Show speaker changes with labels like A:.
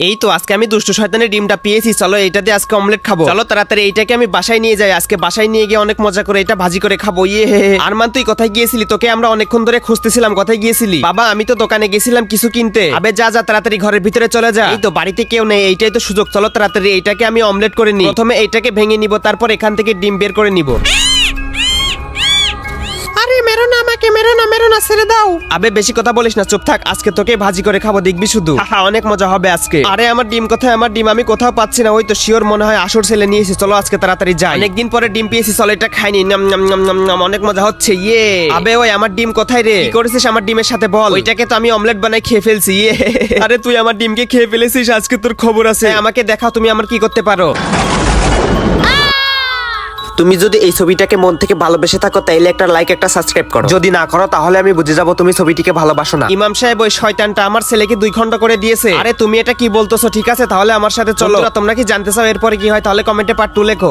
A: এই তো আজকে আমি দুষ্টু শয়তানের ডিমটা পেয়েছি, চলো এইটা দিয়ে আজকে অমলেট খাবো। চলো তাড়াতাড়ি এইটাকে আমি বাসায় নিয়ে যাই, আজকে বাসায় নিয়ে গিয়ে অনেক মজা করে এটা ভাজি করে খাবো। ইয়ে আরমান তুই কোথায় গিয়েছিলি? তোকে আমরা অনেকক্ষণ ধরে খুঁজতেছিলাম, কোথায় গিয়েছিলি? বাবা আমি তো দোকানে গেছিলাম কিছু কিনতে। আবে যা যা তাড়াতাড়ি ঘরের ভিতরে চলে যা। এই তো বাড়িতে কেউ নেই, এইটাই তো সুযোগ। চলো তাড়াতাড়ি এইটাকে আমি অমলেট করে নিই। প্রথমে এইটাকে ভেঙে নিব, তারপর এখান থেকে ডিম বের করে নিব। আরে মেরো না আমাকে, মেরো না ছেড়ে দাও। আবে বেশি কথা বলিস না, চুপ থাক। আজকে তোকে ভাজি করে খাবো, দেখবি শুধু। অনেক মজা হবে আজকে। আরে আমার ডিম কোথায়? আমার ডিম আমি কোথাও পাচ্ছি না। ওই তো শিওর মনে হয় আসর ছেলে নিয়েছি। চলো আজকে তাড়াতাড়ি যাই, অনেকদিন পরে ডিম পেয়েছি। চলো এটা খাইনি, নাম নাম নাম নাম নাম, অনেক মজা হচ্ছে। ইয়ে আবে ওই আমার ডিম কোথায় রে? কি করেছিস আমার ডিমের সাথে বল? ওইটাকে তো আমি অমলেট বানাই খেয়ে ফেলছি। ইয়ে আরে তুই আমার ডিমকে খেয়ে ফেলেছিস, আজকে তোর খবর আছে। আমাকে দেখাও তুমি আমার কি করতে পারো। তুমি যদি এই ছবিটাকে মন থেকে ভালোবেসে থাকো তাইলে একটা লাইক একটা সাবস্ক্রাইব করো, যদি না করো তাহলে আমি বুঝে যাব তুমি ছবিটিকে ভালোবাসো না। ইমাম সাহেব ওই শয়তানটা আমার ছেলেকে 2 খন্ড করে দিয়েছে। আরে তুমি এটা কি বলতেছো? ঠিক আছে তাহলে আমার সাথে চলো। তোমরা কি জানতে চাও এরপরে কি হয়? তাহলে কমেন্টে পার্ট 2 লেখো।